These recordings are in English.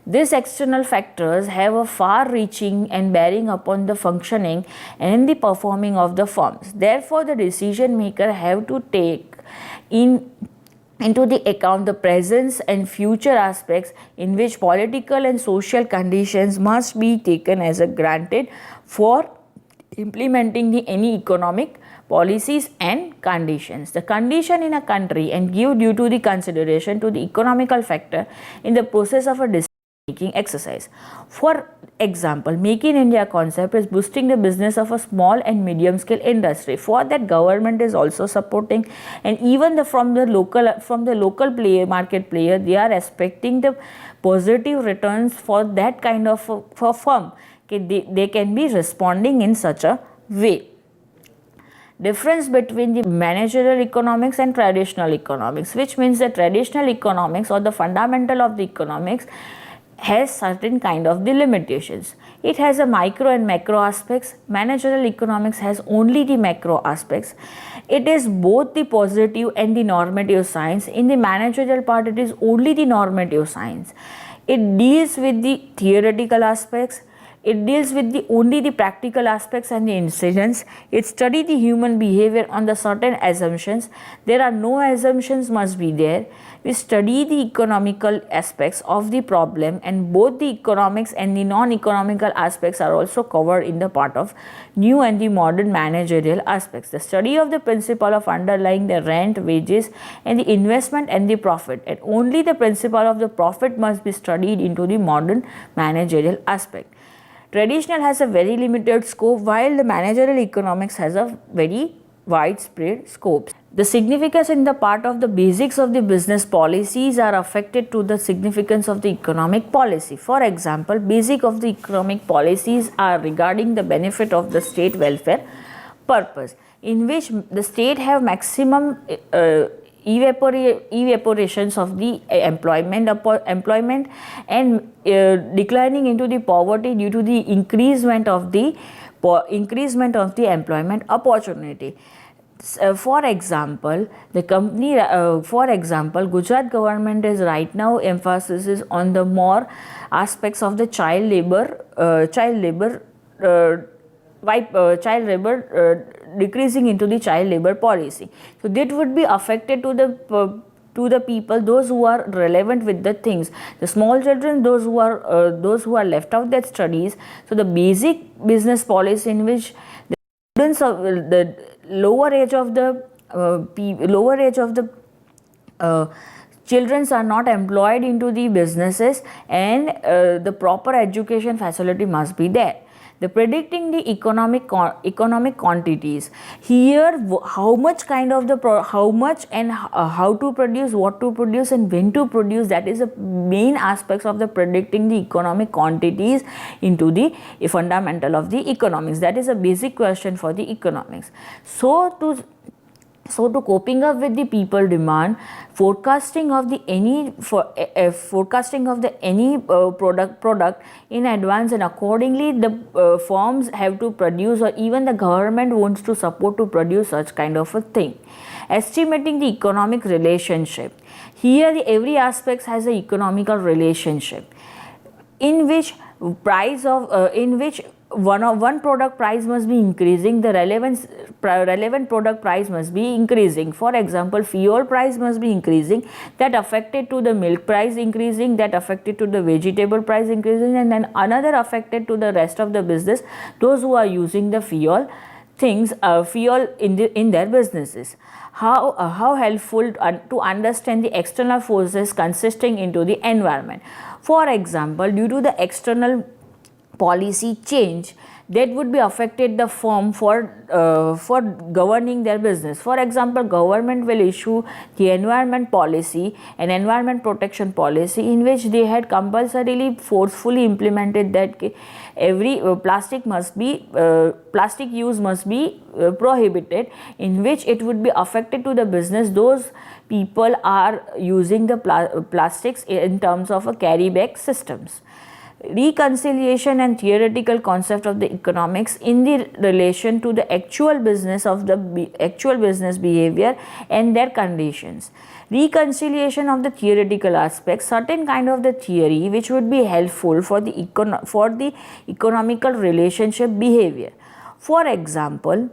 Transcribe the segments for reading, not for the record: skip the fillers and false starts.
These external factors have a far-reaching and bearing upon the functioning and the performing of the firms. Therefore, the decision maker have to take into the account the present and future aspects in which political and social conditions must be taken as a granted for implementing any economic policies and conditions. The condition in a country and give due to the consideration to the economical factor in the process of a decision making exercise. For example, Make in India concept is boosting the business of a small and medium scale industry. For that, government is also supporting, and even from the local player, market player, they are expecting the positive returns for that kind of for firm. Okay, they can be responding in such a way. Difference between the managerial economics and traditional economics, which means the traditional economics or the fundamental of the economics has certain kind of the limitations. It has a micro and macro aspects. Managerial economics has only the macro aspects. It is both the positive and the normative science. In the managerial part, it is only the normative science. It deals with the theoretical aspects. It deals with only the practical aspects and the incidents. It studies the human behavior on the certain assumptions. There are no assumptions must be there. We study the economical aspects of the problem, and both the economics and the non-economical aspects are also covered in the part of new and the modern managerial aspects. The study of the principle of underlying the rent, wages and the investment and the profit, and only the principle of the profit must be studied into the modern managerial aspect. Traditional has a very limited scope, while the managerial economics has a very widespread scope. The significance in the part of the basics of the business policies are affected to the significance of the economic policy. For example, basic of the economic policies are regarding the benefit of the state welfare purpose, in which the state have maximum evaporations of the employment and declining into the poverty due to the increasement of the employment opportunity. For example, Gujarat government is right now emphasis on the more aspects of the child labor decreasing into the child labor policy. So that would be affected to the people, those who are relevant with the things, the small children, those who are left out their studies. So the basic business policy in which the students of the lower age of the children are not employed into the businesses, and the proper education facility must be there. The predicting the economic quantities here, how much kind of how much and how to produce, what to produce and when to produce, that is the main aspects of the predicting the economic quantities into the fundamental of the economics. That is a basic question for the economics. So to coping up with the people demand, forecasting of the any product in advance, and accordingly the firms have to produce, or even the government wants to support to produce such kind of a thing. Estimating the economic relationship. Here every aspect has an economical relationship, in which one product price must be increasing, the relevant product price must be increasing. For example, fuel price must be increasing, that affected to the milk price increasing, that affected to the vegetable price increasing, and then another affected to the rest of the business, those who are using the fuel in their businesses. How helpful to understand the external forces consisting into the environment. For example, due to the external policy change, that would be affected the firm for governing their business. For example, government will issue the environment policy and environment protection policy, in which they had compulsorily forcefully implemented that every plastic use must be prohibited, in which it would be affected to the business. Those people are using the plastics in terms of a carry bag systems. reconciliation and theoretical concept of the economics in the relation to the actual business of the actual business behavior and their conditions. Reconciliation of the theoretical aspects, certain kind of the theory which would be helpful for the economical relationship behavior. For example,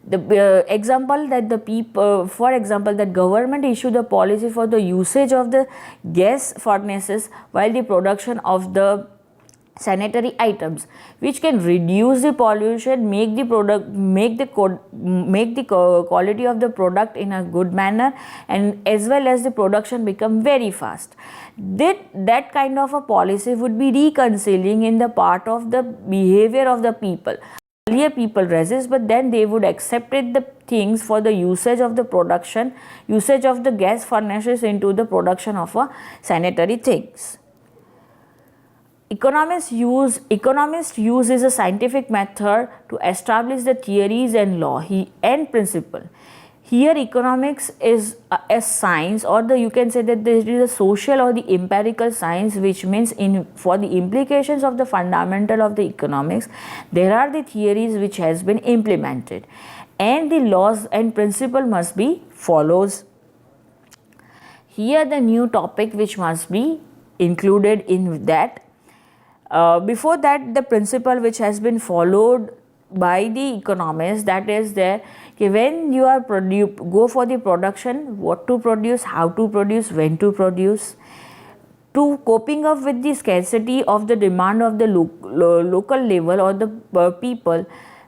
the example that the people, for example, that government issued a policy for the usage of the gas furnaces while the production of the sanitary items, which can reduce the pollution, make the product, make the quality of the product in a good manner, and as well as the production become very fast. That kind of a policy would be reconciling in the part of the behavior of the people. Earlier people resist, but then they would accept it, the things for the usage of the production, usage of the gas furnaces into the production of a sanitary things. Economists use is a scientific method to establish the theories and law and principle. Here economics is a science, or you can say that there is a social or the empirical science, which means for the implications of the fundamental of the economics, there are the theories which has been implemented, and the laws and principle must be follows. Here the new topic which must be included in that. Before that, the principle which has been followed by the economists, that is there, when you are go for the production, what to produce, how to produce, when to produce, to coping up with the scarcity of the demand of the local level or the people,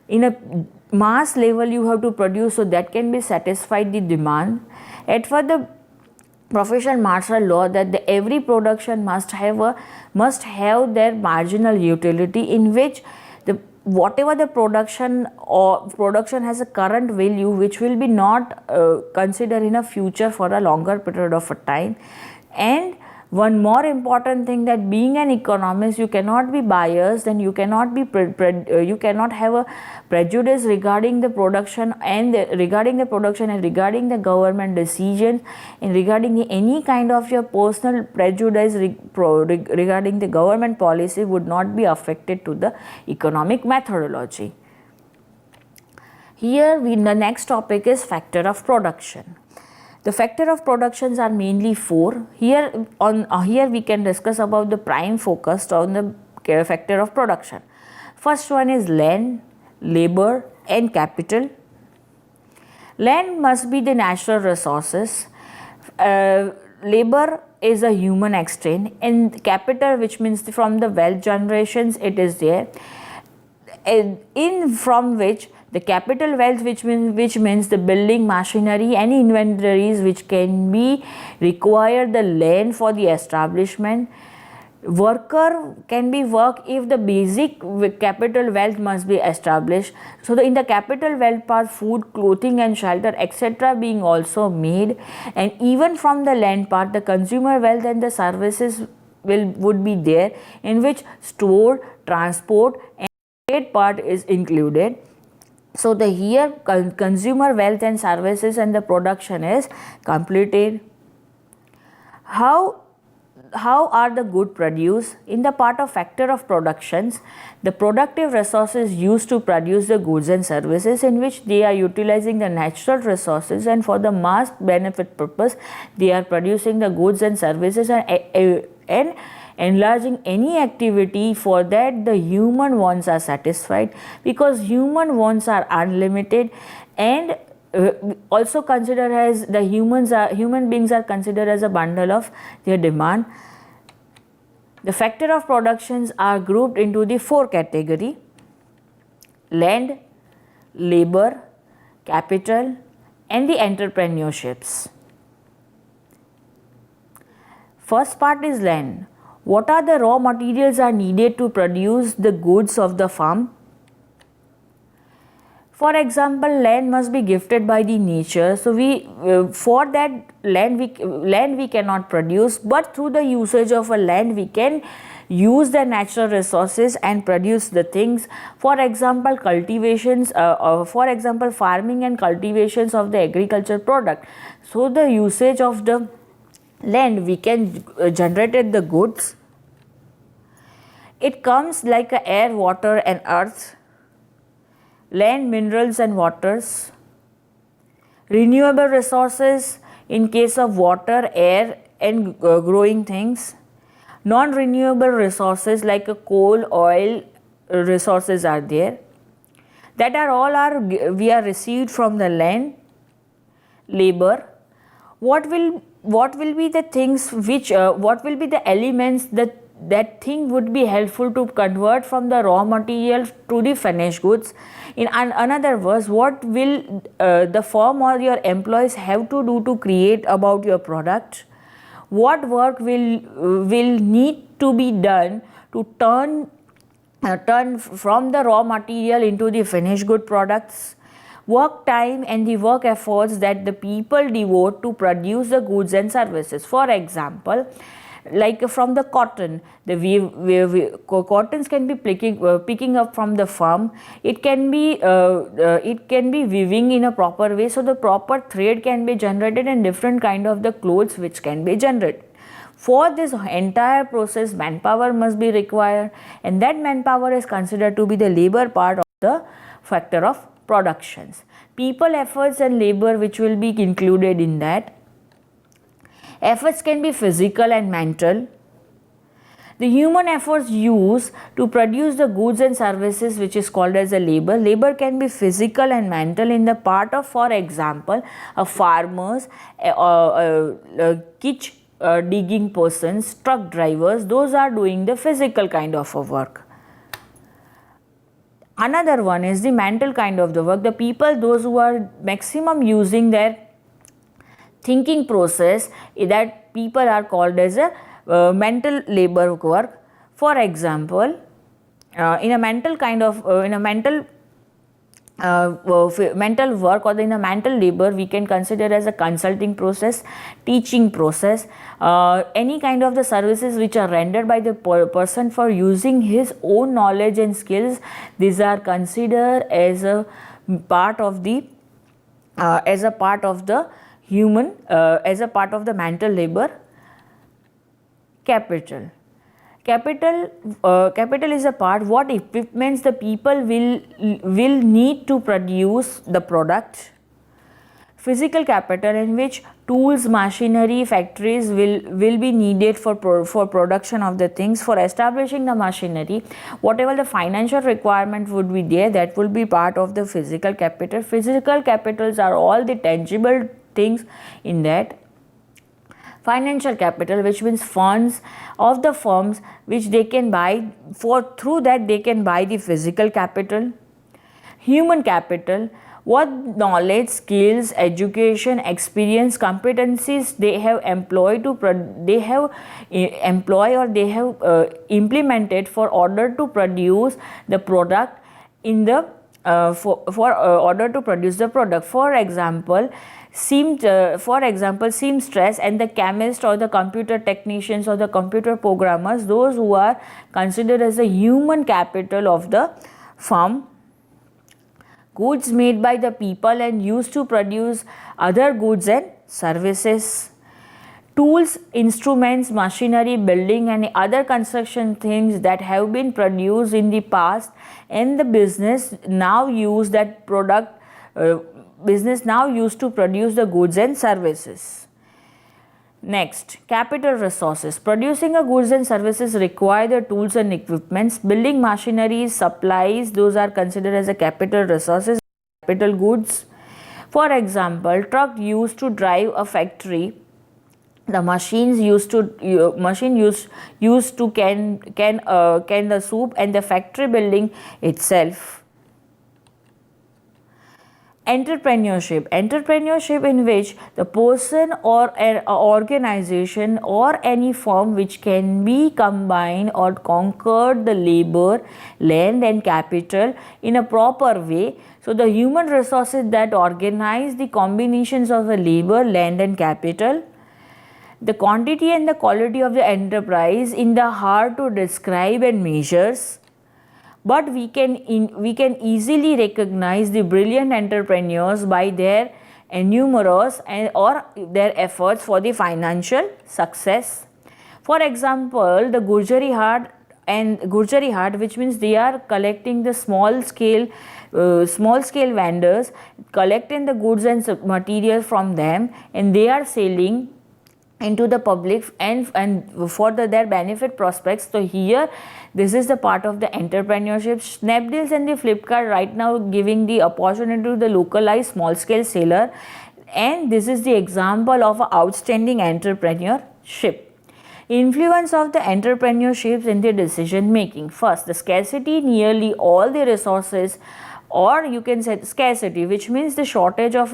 in a mass level you have to produce, so that can be satisfied the demand. And for the professional martial law, that every production must have their marginal utility, in which whatever the production has a current value which will be not considered in a future for a longer period of a time. And one more important thing, that being an economist, you cannot be biased, and you cannot be you cannot have a prejudice regarding the production and regarding the government decisions, and regarding any kind of your personal prejudice regarding the government policy would not be affected to the economic methodology. Here the next topic is factor of production. The factor of productions are mainly 4. Here we can discuss about the prime focus on the factor of production. First one is land, labor and capital. Land must be the natural resources. Labor is a human extent, and capital, which means from the wealth generations, it is there, from which the capital wealth, which means the building machinery and inventories which can be required the land for the establishment. Worker can be work if the basic capital wealth must be established. So in the capital wealth part, food, clothing and shelter etc. being also made, and even from the land part, the consumer wealth and the services would be there, in which store, transport and trade part is included. So here consumer wealth and services and the production is completed. How are the goods produced? In the part of factor of productions, the productive resources used to produce the goods and services, in which they are utilizing the natural resources, and for the mass benefit purpose they are producing the goods and services, and enlarging any activity for that the human wants are satisfied, because human wants are unlimited, and also considered as the human beings are considered as a bundle of their demand. The factor of productions are grouped into the 4 category: land, labor, capital and the entrepreneurships. First part is land. What are the raw materials are needed to produce the goods of the farm? For example, land must be gifted by the nature. So for that land we cannot produce, but through the usage of a land we can use the natural resources and produce the things. For example, cultivations, for example, farming and cultivations of the agriculture product. So the usage of the land we can generate the goods. It comes like a air, water and earth, land, minerals and waters, renewable resources in case of water, air and growing things, non-renewable resources like a coal, oil resources are there, that are all we are received from the land, labor. What will be the things which what will be the elements that thing would be helpful to convert from the raw material to the finished goods? In another words, what will the firm or your employees have to do to create about your product? What work will need to be done to turn from the raw material into the finished good products? Work time and the work efforts that the people devote to produce the goods and services. For example, like from the cotton, cottons can be picking up from the farm. It can be weaving in a proper way, so the proper thread can be generated and different kind of the clothes which can be generated. For this entire process, manpower must be required, and that manpower is considered to be the labor part of the factor of productions. People, efforts and labor which will be included in that. Efforts can be physical and mental. The human efforts used to produce the goods and services which is called as a labor. Labor can be physical and mental in the part of, for example, a farmers, kitch digging persons, truck drivers, those are doing the physical kind of a work. Another one is the mental kind of the work. The people, those who are maximum using their thinking process, that people are called as a mental labor work. For example, in a mental kind of mental work or in a mental labor, we can consider as a consulting process, teaching process, any kind of the services which are rendered by the person for using his own knowledge and skills. These are considered as a part of the human, as a part of the mental labor. Capital is a part, what equipments the people will need to produce the product. Physical capital, in which tools, machinery, factories will be needed for production of the things. For establishing the machinery, whatever the financial requirement would be there, that will be part of the physical capital. Physical capitals are all the tangible things in that. Financial capital, which means funds of the firms which they can buy, through that they can buy the physical capital. Human capital, what knowledge, skills, education, experience, competencies they have employed implemented for order to produce the product in the order to produce the product. For example, seamstress and the chemist or the computer technicians or the computer programmers, those who are considered as the human capital of the firm. Goods made by the people and used to produce other goods and services. Tools, instruments, machinery, building and other construction things that have been produced in the past, and the business now use that product, business now used to produce the goods and services. Next, capital resources. Producing a goods and services require the tools and equipments. Building machineries, supplies, those are considered as a capital resources, capital goods. For example, truck used to drive a factory. The machine used to can the soup, and the factory building itself. Entrepreneurship in which the person or an organization or any firm which can be combined or conquered the labor, land and capital in a proper way. So the human resources that organize the combinations of the labor, land and capital. The quantity and the quality of the enterprise in the hard to describe and measures. But we can easily recognize the brilliant entrepreneurs by their numerous or their efforts for the financial success. For example, the Gurjari and Gurjari Haat, which means they are collecting the small scale vendors, collecting the goods and materials from them, and they are selling into the public and for their benefit prospects. So here this is the part of the entrepreneurship. Snapdeals and the Flipkart right now giving the opportunity to the localized small scale seller, and this is the example of outstanding entrepreneurship. Influence of the entrepreneurships in the decision making. First, the scarcity, nearly all the resources, or you can say scarcity, which means the shortage of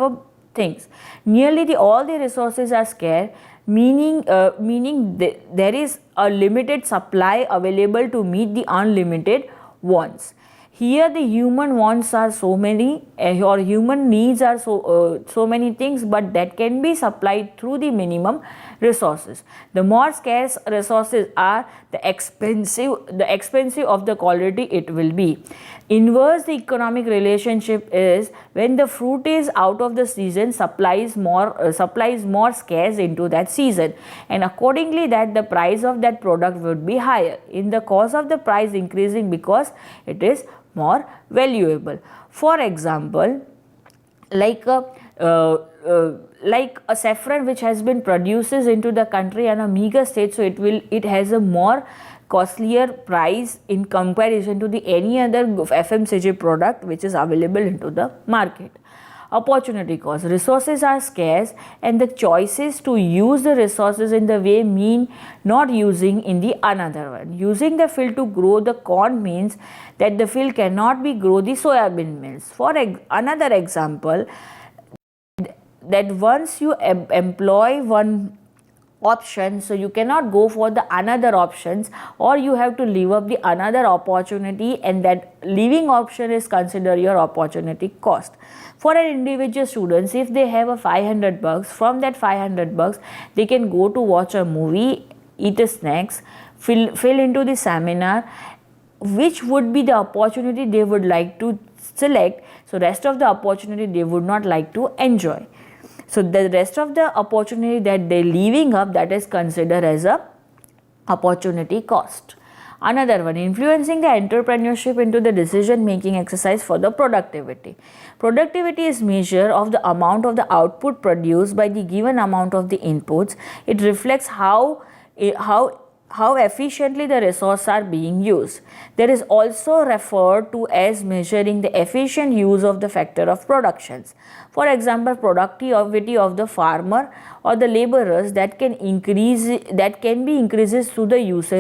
things. Nearly all the resources are scarce, meaning there is a limited supply available to meet the unlimited wants. Here the human wants are so many, or human needs are so many things, but that can be supplied through the minimum resources. The more scarce resources are, the expensive of the quality it will be. Inverse the economic relationship is when the fruit is out of the season, supplies more scarce into that season, and accordingly that the price of that product would be higher, in the cause of the price increasing because it is more valuable. For example, like a saffron which has been produces into the country and a meager state, so it has a more costlier price in comparison to the any other FMCG product which is available into the market. Opportunity cost. Resources are scarce and the choices to use the resources in the way mean not using in the another one. Using the field to grow the corn means that the field cannot be grow the soybean means. For another example, that once you employ one option, so you cannot go for the another options, or you have to leave up the another opportunity, and that leaving option is considered your opportunity cost. For an individual students, if they have a $500, from that $500 they can go to watch a movie, eat a snacks, fill into the seminar, which would be the opportunity they would like to select. So rest of the opportunity they would not like to enjoy. So the rest of the opportunity that they leaving up, that is considered as a opportunity cost. Another one, influencing the entrepreneurship into the decision making exercise for the productivity. Productivity is measure of the amount of the output produced by the given amount of the inputs. It reflects how efficiently the resources are being used. There is also referred to as measuring the efficient use of the factor of productions. For example, productivity of the farmer or the laborers that can be increases through the usage